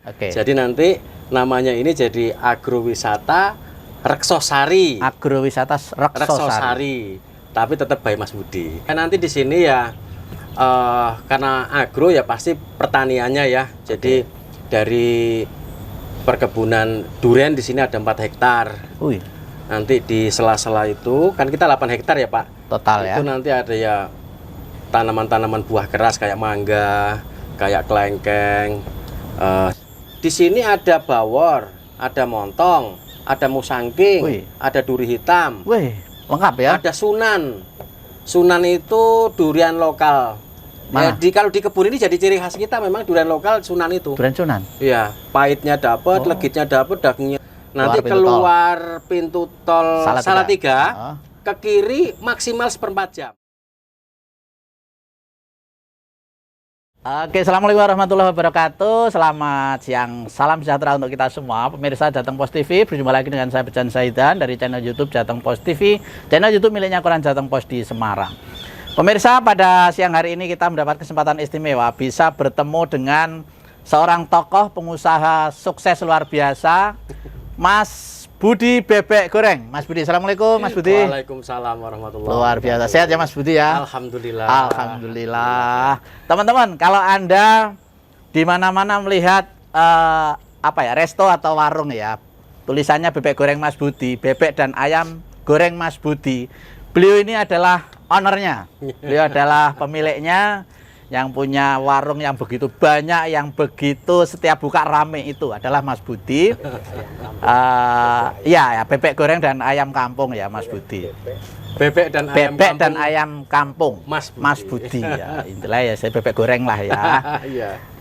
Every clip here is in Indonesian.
Oke. Jadi nanti namanya ini jadi agrowisata Reksosari. Agrowisata Reksosari. Tapi tetap by Mas Budi. Nanti di sini ya karena agro ya pasti pertaniannya ya. Jadi dari perkebunan durian di sini ada 4 hektar. Nanti di sela-sela itu kan kita 8 hektar ya Pak. Total ya. Itu nanti ada ya tanaman-tanaman buah keras kayak mangga, kayak kelengkeng. Di sini ada bawor, ada montong, ada musangking, ada duri hitam. Wih, lengkap ya. Ada sunan. Sunan itu durian lokal. Kalau di kebun ini jadi ciri khas kita memang durian lokal sunan itu. Durian sunan. Iya, pahitnya dapat, legitnya dapat, dagingnya. Nanti keluar pintu tol Salatiga, ke kiri maksimal 1/4 jam. Oke, assalamualaikum warahmatullahi wabarakatuh. Selamat siang, salam sejahtera untuk kita semua. Pemirsa Jateng Post TV, berjumpa lagi dengan saya Bejan Saidan dari channel YouTube Jateng Post TV, channel YouTube miliknya Koran Jateng Post di Semarang. Pemirsa, pada siang hari ini kita mendapat kesempatan istimewa bisa bertemu dengan seorang tokoh pengusaha sukses luar biasa, Mas Budi Bebek Goreng. Mas Budi, assalamualaikum Mas Budi. Waalaikumsalam warahmatullahi wabarakatuh. Luar biasa, sehat ya Mas Budi ya? Alhamdulillah. Alhamdulillah. Teman-teman, kalau Anda di mana-mana melihat resto atau warung ya, tulisannya bebek goreng Mas Budi, bebek dan ayam goreng Mas Budi. Beliau ini adalah ownernya, beliau adalah pemiliknya, yang punya warung yang begitu banyak, yang begitu setiap buka rame itu adalah Mas Budi. Ya, bebek goreng dan ayam kampung ya Mas Budi. Bebek dan ayam kampung Mas Budi ya. Itulah ya, saya bebek goreng lah ya.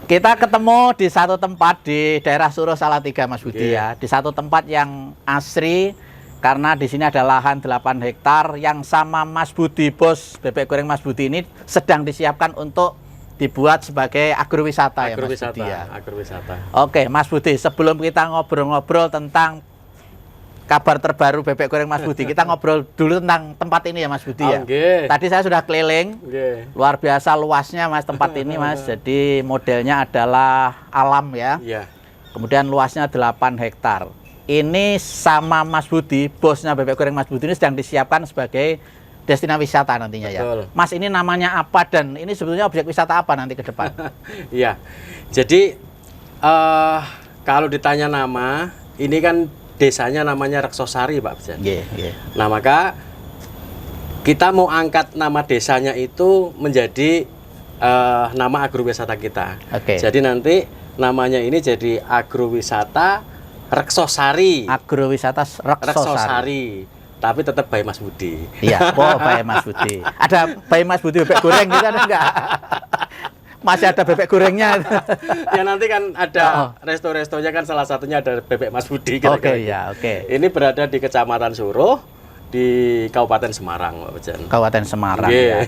Kita ketemu di satu tempat di daerah Suruh Salatiga Mas Budi ya. Di satu tempat yang asri, karena di sini ada lahan 8 hektar yang sama Mas Budi, bos bebek goreng Mas Budi ini sedang disiapkan untuk dibuat sebagai agrowisata ya Mas Budi ya. Agrowisata. Oke, Mas Budi, sebelum kita ngobrol-ngobrol tentang kabar terbaru bebek goreng Mas Budi, kita ngobrol dulu tentang tempat ini ya Mas Budi ya. Tadi saya sudah keliling, luar biasa luasnya Mas tempat ini Mas. Jadi modelnya adalah alam ya. Kemudian luasnya 8 hektar. Ini sama Mas Budi, bosnya bebek goreng Mas Budi ini sedang disiapkan sebagai destinasi wisata nantinya ya. Mas, ini namanya apa dan ini sebetulnya objek wisata apa nanti ke depan? Iya. Jadi kalau ditanya nama, ini kan desanya namanya Reksosari Pak Bejan. Nah, maka kita mau angkat nama desanya itu menjadi nama agrowisata kita. Jadi nanti namanya ini jadi agrowisata Reksosari. Agrowisata Reksosari. Tapi tetap by Mas Budi. Iya, by Mas Budi. Ada by Mas Budi bebek goreng gitu ada enggak? Masih ada bebek gorengnya. Ya nanti kan ada resto-restonya kan salah satunya ada bebek Mas Budi. Ini berada di Kecamatan Suruh di Kabupaten Semarang, Pak Bejan. Kabupaten Semarang ya.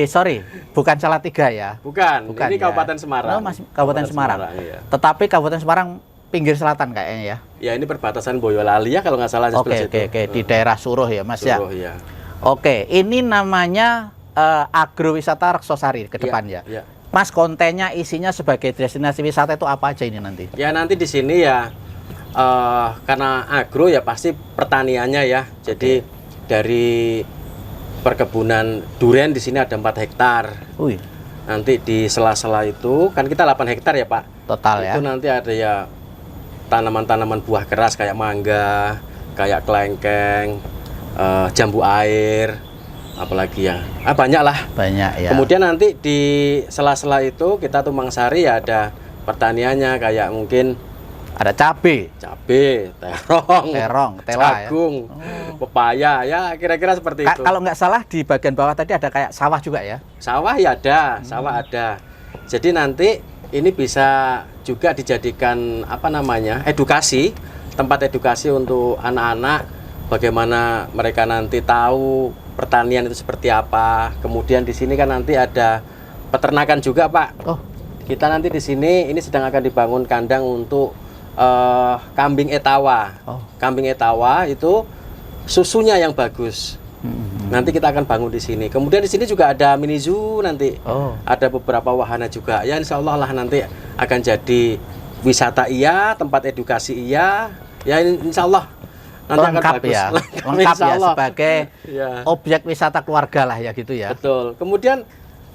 Sorry, bukan Salatiga ya. Bukan ini ya. Kabupaten Semarang. Kabupaten Semarang. Iya. Tetapi Kabupaten Semarang pinggir selatan kayaknya ya. Ya, ini perbatasan Boyolali ya kalau nggak salah. Oke. Di daerah Suruh ya Mas Suruh, ya. Oke, ini namanya agrowisata Reksosari ke depan ya. Mas, kontennya isinya sebagai destinasi wisata itu apa aja ini nanti? Ya nanti di sini ya karena agro ya pasti pertaniannya ya. Jadi dari perkebunan durian di sini ada 4 hektar. Nanti di sela-sela itu kan kita 8 hektar ya Pak. Total ya. Itu nanti ada ya tanaman-tanaman buah keras kayak mangga, kayak kelengkeng, jambu air, apalagi ya, banyak lah. Banyak ya. Kemudian nanti di sela-sela itu kita tumpang sari ya ada pertaniannya kayak mungkin ada cabai, terong, jagung, pepaya ya kira-kira seperti itu. Kalau nggak salah di bagian bawah tadi ada kayak sawah juga ya? Sawah ya ada, sawah ada. Jadi nanti ini bisa juga dijadikan edukasi, tempat edukasi untuk anak-anak, bagaimana mereka nanti tahu pertanian itu seperti apa. Kemudian di sini kan nanti ada peternakan juga Pak. Kita nanti di sini ini sedang akan dibangun kandang untuk kambing etawa. Kambing etawa itu susunya yang bagus. Nanti kita akan bangun di sini. Kemudian di sini juga ada mini zoo nanti. Ada beberapa wahana juga. Ya insya Allah lah nanti akan jadi wisata iya, tempat edukasi iya, ya insya Allah nanti lengkap akan bagus. ya, lengkap Insya ya Allah. sebagai Ya. objek wisata keluarga lah ya gitu ya. Betul. Kemudian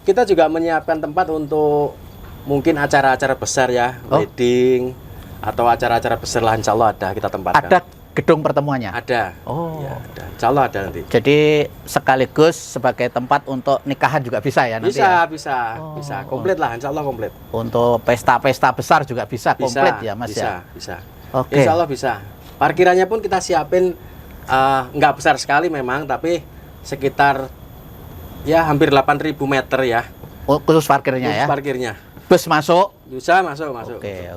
kita juga menyiapkan tempat untuk mungkin acara-acara besar ya, wedding atau acara-acara besar lah, insya Allah ada kita tempatkan. Ada gedung pertemuannya? Ada. Oh. Ya, ada. Insya Allah ada nanti. Jadi sekaligus sebagai tempat untuk nikahan juga bisa ya nanti Bisa, ya? bisa. Komplit lah, insya Allah komplit. Untuk pesta-pesta besar juga bisa komplit ya Mas ya? Bisa. Oke. Insya Allah bisa. Parkirannya pun kita siapin nggak besar sekali memang, tapi sekitar ya hampir 8.000 meter ya. Oh, khusus parkirnya ya? Parkirnya. Bus masuk? Bisa masuk. Oke.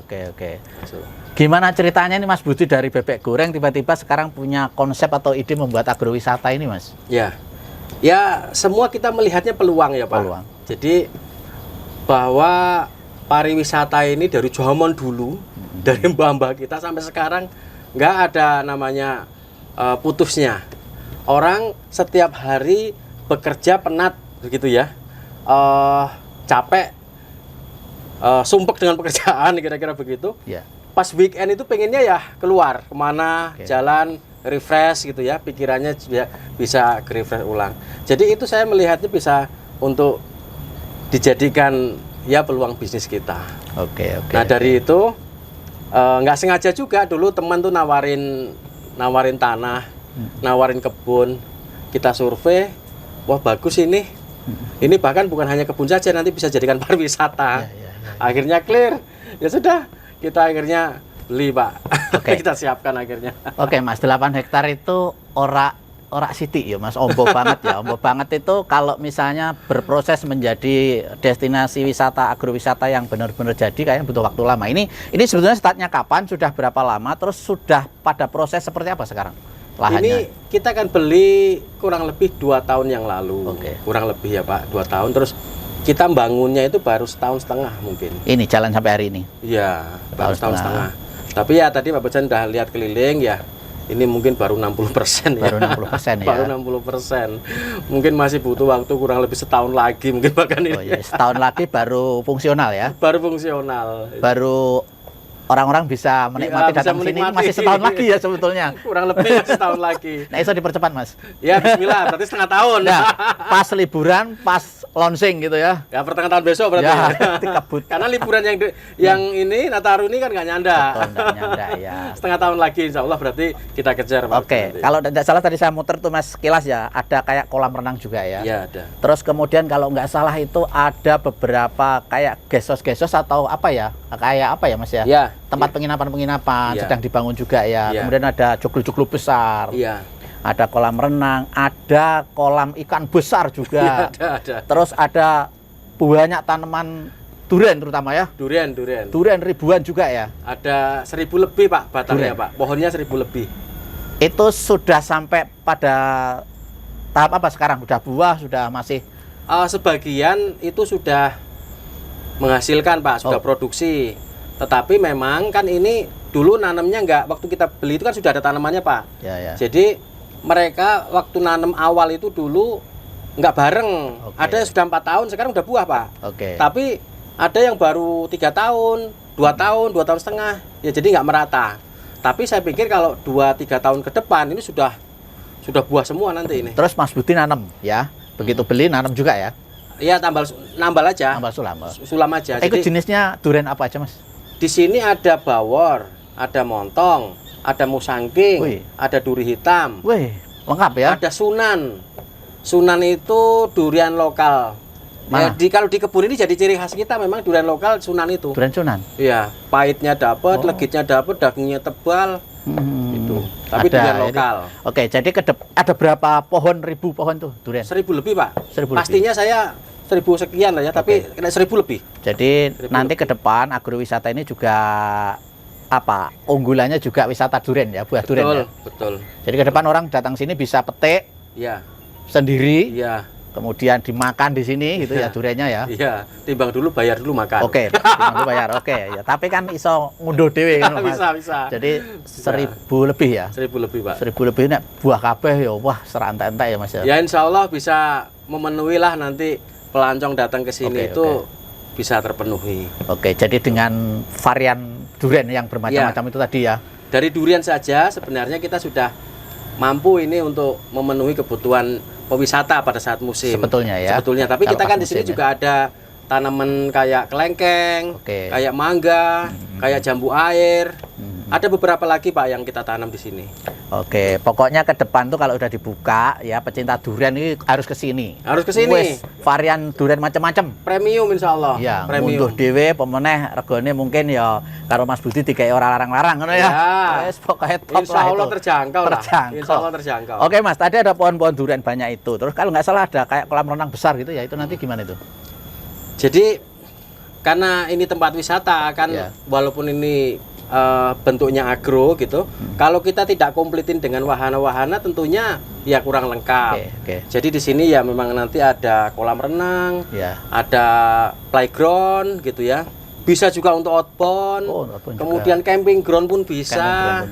Masuk. Gimana ceritanya nih Mas Budi dari bebek goreng tiba-tiba sekarang punya konsep atau ide membuat agrowisata ini Mas? Ya, semua kita melihatnya peluang ya Pak. Peluang. Jadi bahwa pariwisata ini dari zaman dulu, dari mbah-mbah kita sampai sekarang nggak ada namanya putusnya. Orang setiap hari bekerja penat begitu ya, capek, sumpek dengan pekerjaan kira-kira begitu. Ya. Pas weekend itu pengennya ya keluar kemana, jalan, refresh gitu ya, pikirannya bisa refresh ulang. Jadi itu saya melihatnya bisa untuk dijadikan ya peluang bisnis kita. Oke. Nah dari itu nggak sengaja juga dulu teman tuh nawarin tanah, nawarin kebun, kita survei, wah bagus ini bahkan bukan hanya kebun saja, nanti bisa jadikan pariwisata. Ya. Akhirnya clear, ya sudah. Kita akhirnya beli Pak. Oke. Kita siapkan akhirnya. Oke Mas, 8 hektar itu ora sitik ya Mas, ombo banget ya. Ombo banget itu kalau misalnya berproses menjadi destinasi wisata agrowisata yang benar-benar jadi kayaknya butuh waktu lama. Ini sebetulnya startnya kapan, sudah berapa lama, terus sudah pada proses seperti apa sekarang lahannya? Ini kita kan beli kurang lebih 2 tahun yang lalu. Oke. Kurang lebih ya Pak, 2 tahun. Terus kita bangunnya itu baru setahun setengah mungkin. Ini jalan sampai hari ini? Iya, baru setahun setengah. Tapi ya tadi Pak Bejan udah lihat keliling ya, ini mungkin baru 60% ya. Baru 60% ya? Baru 60%. Mungkin masih butuh waktu kurang lebih setahun lagi mungkin bahkan ini. Oh iya, setahun lagi baru fungsional ya? Baru fungsional. Baru orang-orang bisa menikmati datang sini masih setahun lagi ya sebetulnya. Kurang lebih masih setahun lagi. Nah, itu dipercepat Mas. Ya bismillah, berarti setengah tahun. Nah, pas liburan, pas launching gitu ya. Ya pertengahan tahun besok berarti. Ya, dikebut. Karena liburan yang ini Nataru ini kan nggak nyanda. Betul, nggak nyanda ya. Setengah tahun lagi insya Allah berarti kita kejar Pak. Oke, kalau tidak salah tadi saya muter tuh Mas kilas ya, ada kayak kolam renang juga ya. Iya ada. Terus kemudian kalau nggak salah itu ada beberapa kayak gesos-gesos atau apa ya? Kayak apa ya Mas ya? Ya. Tempat penginapan-penginapan Ya. sedang dibangun juga ya. Ya. Kemudian ada joglo-joglo besar. Iya. Ada kolam renang, ada kolam ikan besar juga. Ya, ada. Terus ada banyak tanaman durian terutama ya. Durian. Durian ribuan juga ya. Ada 1000 lebih Pak batangnya Durian. Pak. Pohonnya 1000 lebih. Itu sudah sampai pada tahap apa sekarang? Sudah buah, sudah masih? Sebagian itu sudah menghasilkan Pak, sudah produksi. Tetapi memang kan ini dulu nanamnya nggak, waktu kita beli itu kan sudah ada tanamannya Pak. Ya. Jadi mereka waktu nanam awal itu dulu nggak bareng. Oke. Ada yang sudah 4 tahun, sekarang udah buah Pak. Oke. Tapi ada yang baru 3 tahun, 2 tahun, 2 tahun setengah. Ya jadi nggak merata. Tapi saya pikir kalau 2-3 tahun ke depan ini sudah buah semua nanti ini. Terus Mas Budi nanam ya? Begitu beli nanam juga ya? Iya, nambal aja. Nambal sulam. Sulam aja. Itu Jadi jenisnya durian apa aja Mas? di sini ada bawor, ada montong, ada musangking, Wih. ada duri hitam, Wih, lengkap ya? ada sunan. Sunan itu durian lokal. Ya, Mana? kalau di kebun ini jadi ciri khas kita memang durian lokal sunan itu. Durian sunan? Iya, pahitnya dapat, legitnya dapat, dagingnya tebal. Itu. Tapi durian lokal. Oke, jadi ada berapa pohon, ribu pohon tuh durian? 1000 lebih Pak. 1000 lebih. Pastinya saya 1000 sekian lah ya, tapi kena 1000 lebih. Jadi nanti ke depan agrowisata ini juga apa? Unggulannya juga wisata durian ya, buah durian ya. Betul. Jadi ke depan orang datang sini bisa petik Iya. sendiri, Iya. kemudian dimakan di sini gitu ya duriannya ya. Iya, timbang dulu bayar dulu makan. Oke, nanti bayar. Oke, ya. Tapi kan iso ngunduh dhewe kan, Mas. Bisa. Jadi 1000 lebih ya. 1000 lebih, Pak. 1000 lebih nek buah kabeh ya wah serantai-entai ya Mas ya. Ya insya Allah bisa memenuhi lah nanti pelancong datang ke sini Oke, itu bisa terpenuhi. Oke, jadi dengan varian durian yang bermacam-macam itu tadi ya. Dari durian saja sebenarnya kita sudah mampu ini untuk memenuhi kebutuhan pewisata pada saat musim. Sebetulnya ya. Sebetulnya, tapi kita kan di sini juga ada tanaman kayak kelengkeng, kayak mangga, kayak jambu air. Ada beberapa lagi Pak yang kita tanam di sini. Oke, pokoknya ke depan tuh kalau udah dibuka ya pecinta durian ini harus ke sini. Harus ke sini. Wes, varian durian macam-macam. Premium insyaallah. Ya, premium. munduh dhewe pemeneh regane mungkin ya karo Mas Budi digawe ora larang-larang ngono ya. Wes pokoknya top lah itu. Insyaallah terjangkau lah. Terjangkau. Insyaallah terjangkau. Oke Mas, tadi ada pohon-pohon durian banyak itu. Terus kalau nggak salah ada kayak kolam renang besar gitu ya. Itu nanti gimana itu? Jadi karena ini tempat wisata kan walaupun ini bentuknya agro gitu. Kalau kita tidak komplitin dengan wahana-wahana tentunya ya kurang lengkap. Jadi di sini ya memang nanti ada kolam renang, ada playground gitu ya. Bisa juga untuk outbound. Kemudian juga. Camping ground pun bisa.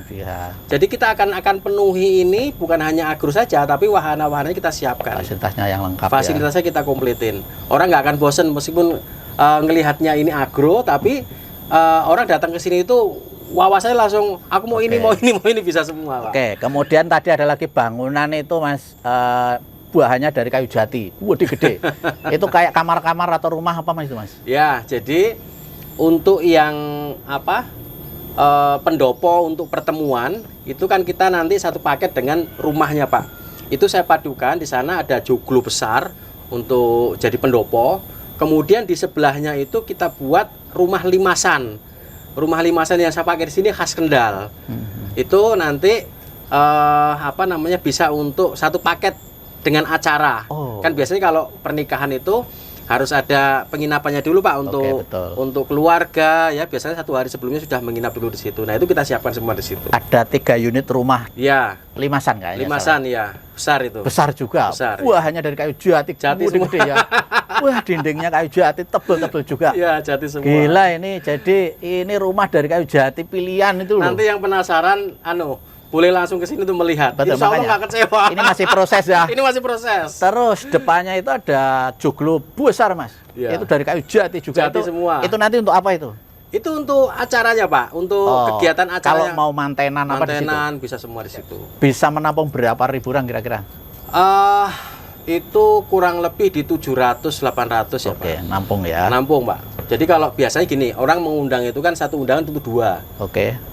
Jadi kita akan penuhi ini bukan hanya agro saja tapi wahana-wahananya kita siapkan. Fasilitasnya yang lengkap. Fasilitasnya kita kompletin. Orang nggak akan bosen meskipun ngelihatnya ini agro tapi orang datang ke sini itu wawasannya langsung aku mau ini mau ini bisa semua Pak. Kemudian tadi ada lagi bangunan itu Mas buahannya dari kayu jati, gede. Itu kayak kamar-kamar atau rumah apa Mas itu Mas? Ya, jadi untuk yang pendopo untuk pertemuan itu kan kita nanti satu paket dengan rumahnya Pak. Itu saya padukan di sana ada joglo besar untuk jadi pendopo. Kemudian di sebelahnya itu kita buat rumah limasan. Rumah limasan yang saya pakai di sini khas Kendal. Itu nanti bisa untuk satu paket dengan acara. Kan biasanya kalau pernikahan itu harus ada penginapannya dulu Pak untuk keluarga ya, biasanya 1 hari sebelumnya sudah menginap dulu di situ. Nah, itu kita siapkan semua di situ. Ada 3 unit rumah. Ya. Limasan kayaknya. Limasan ya, besar itu. Besar juga. Besar. Wah, hanya dari kayu jati gede ya. Wah, dindingnya kayu jati tebel-tebel juga. Iya, jati semua. Gila ini. Jadi ini rumah dari kayu jati pilihan itu loh. Nanti yang penasaran boleh langsung ke sini untuk melihat. Betul, insya Allah nggak kecewa. Ini masih proses ya. Ini masih proses. Terus depannya itu ada joglo besar Mas. Itu dari kayu jati juga. Jati semua. Itu nanti untuk apa itu? Itu untuk acaranya Pak, untuk kegiatan acara. Kalau mau mantenan apa di situ? Mantenan bisa semua di situ. Bisa menampung berapa ribu orang kira-kira? Itu kurang lebih di 700-800 ya Pak. Nampung ya. Nampung Pak. Jadi kalau biasanya gini, orang mengundang itu kan satu undangan itu 2.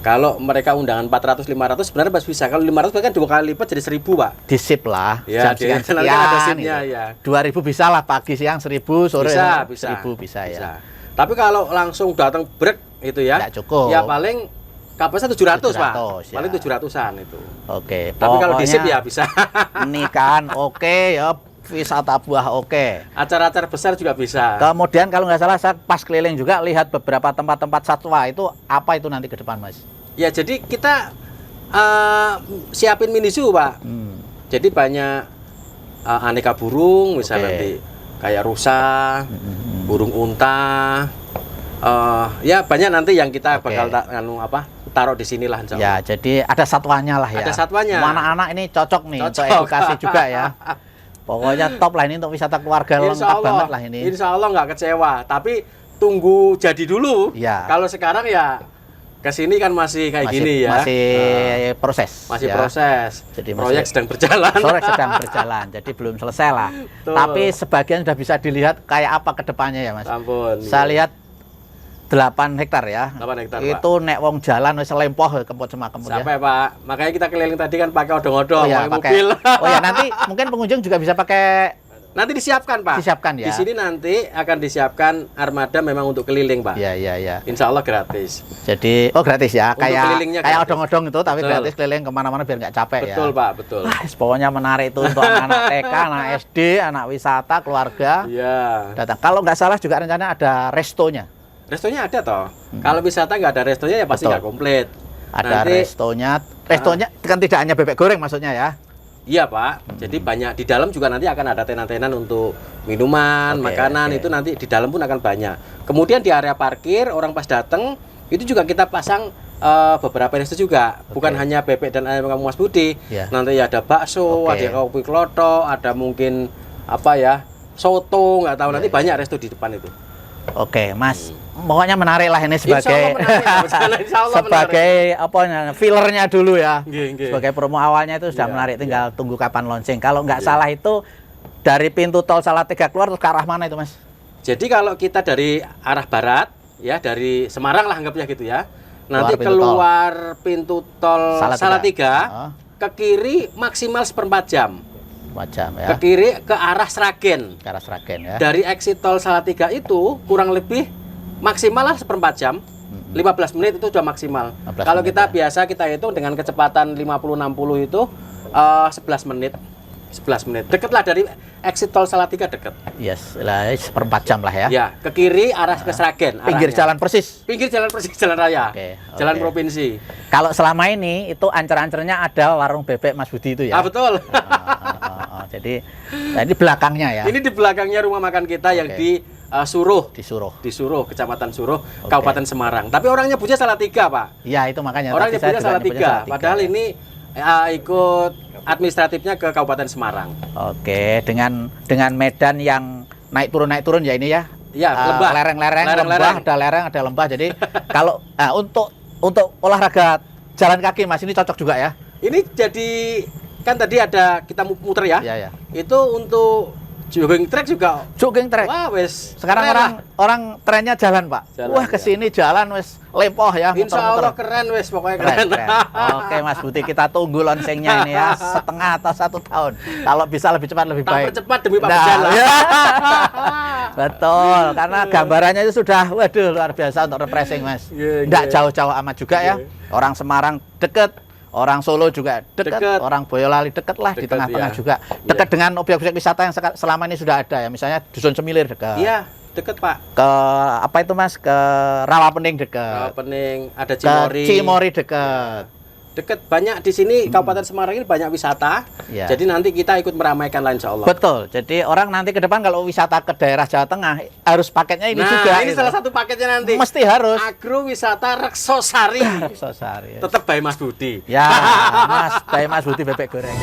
Kalau mereka undangan 400-500 sebenarnya masih bisa. Kalau 500 kan 2 kali lipat jadi 1000 Pak. Disip lah. Ya, sekian ada sipnya ya. 2000 bisa lah, pagi siang 1000, sore bisa. 1000 bisa ya. Tapi kalau langsung datang brek itu ya. Nggak cukup. Ya paling kapasitas 700 Pak. Ya. Paling 700-an itu. Tapi kalau disip ya bisa. Nikahan ya. Wisata buah acara-acara besar juga bisa. Kemudian kalau nggak salah saya pas keliling juga lihat beberapa tempat-tempat satwa itu apa itu nanti ke depan Mas? Ya jadi kita siapin mini zoo Pak. Jadi banyak aneka burung misalnya nanti kayak rusa, burung unta, ya banyak nanti yang kita bakal taruh di sinilah. Ya jadi ada satwanya lah ya. Ada satwanya. Anak-anak ini cocok nih untuk edukasi juga ya. Pokoknya top lah ini untuk wisata keluarga, lengkap banget lah ini. Insya Allah nggak kecewa, tapi tunggu jadi dulu. Kalau sekarang ya kesini kan masih kayak gini ya. Masih proses. Masih proses. Jadi proyek sedang berjalan. Jadi belum selesai lah. Tapi sebagian sudah bisa dilihat kayak apa ke depannya ya Mas. Ampun. Saya lihat 8 hektar ya. 8 hektar itu Pak. Nek wong jalan wis lempoh kempot semak-kempot ya. Sampai Pak. Makanya kita keliling tadi kan pakai odong-odong, pakai mobil. Nanti mungkin pengunjung juga bisa pakai. Nanti disiapkan Pak. Disiapkan ya. Di sini nanti akan disiapkan armada memang untuk keliling Pak. Iya. Insya Allah gratis. Jadi gratis ya. Kayak odong-odong itu tapi gratis keliling kemana-mana biar nggak capek ya. Betul Pak, betul. Pokoknya menarik itu untuk anak-anak TK, anak SD, anak wisata, keluarga. Iya. Datang. Kalau nggak salah juga rencananya ada restonya. Restonya ada toh. Kalau wisata nggak ada restonya ya pasti nggak komplit. Ada restonya kan tidak hanya bebek goreng maksudnya ya. Iya Pak. Jadi banyak di dalam juga nanti akan ada tenan-tenan untuk minuman, makanan itu nanti di dalam pun akan banyak. Kemudian di area parkir orang pas datang itu juga kita pasang beberapa resto juga. Bukan hanya bebek dan ayam kamu Mas Budi. Nanti ada bakso, ada kopi kloto, ada mungkin soto, nggak tahu nanti banyak resto di depan itu. Mas, pokoknya menarik lah ini sebagai sebagai apa fillernya dulu ya. Sebagai promo awalnya itu sudah menarik, tinggal tunggu kapan launching. Kalau nggak salah itu dari pintu tol Salatiga keluar terus ke arah mana itu, Mas? Jadi kalau kita dari arah barat ya, dari Semarang lah anggapnya gitu ya. Nanti keluar pintu tol Salatiga ke kiri maksimal 1/4 jam. 4 jam ya. Ke kiri ke arah Sragen. Ke arah Sragen ya. Dari exit tol Salatiga itu kurang lebih maksimal lah 1/4 jam. 15 menit itu sudah maksimal. Kalau kita biasa kita hitung dengan kecepatan 50-60 itu 11 menit. 11 menit. Deket lah dari exit tol Salatiga, deket. Yes, lah 1/4 jam lah ya. Ya, ke kiri arah ke Sragen. Pinggir jalan persis. Pinggir jalan persis, jalan raya. Jalan provinsi. Kalau selama ini itu ancer-ancernya ada warung bebek Mas Budi itu ya. Betul. Jadi ini belakangnya ya. Ini di belakangnya rumah makan kita yang di Suruh. Di Suruh, Kecamatan Suruh, Kabupaten Semarang. Tapi orangnya punya Salatiga, Pak. Iya, itu makanya. Orangnya punya Salatiga. Padahal ini ikut administratifnya ke Kabupaten Semarang. Oke, dengan medan yang naik turun ya ini ya. Iya, lembah. Lereng-lereng, lembah, ada lereng, ada lembah. Jadi kalau untuk olahraga jalan kaki Mas ini cocok juga ya. Ini jadi kan tadi ada kita muter ya. Iya. Itu untuk jogging track juga. Jogging track. Wah, wes. Sekarang orang trennya jalan, Pak. Wah, kesini jalan wes lepoh ya. Insya Allah keren wes, pokoknya keren. Oke, Mas Budi, kita tunggu launchingnya ini ya, setengah atau 1 tahun. Kalau bisa lebih cepat lebih baik. Percepat demi Pak Berjalan. Ya. Betul, karena gambarannya itu sudah, waduh, luar biasa untuk refreshing, Mas. Nggak jauh-jauh amat juga ya. Orang Semarang deket. Orang Solo juga dekat, orang Boyolali dekat lah, di tengah-tengah juga. Dekat dengan objek-objek wisata yang selama ini sudah ada ya, misalnya Dusun Semilir dekat. Iya, dekat Pak. Ke apa itu Mas? Ke Rawapening dekat. Rawapening, ada Cimori. Ke Cimori dekat. Dekat, banyak di sini Kabupaten Semarang ini banyak wisata. Ya. Jadi nanti kita ikut meramaikan lah insya Allah. Betul. Jadi orang nanti ke depan kalau wisata ke daerah Jawa Tengah harus paketnya ini juga. Nah, ini salah satu paketnya nanti. Mesti harus. Agrowisata Reksosari. Reksosari. Tetap by Mas Budi. Ya, Mas, by Mas Budi bebek goreng.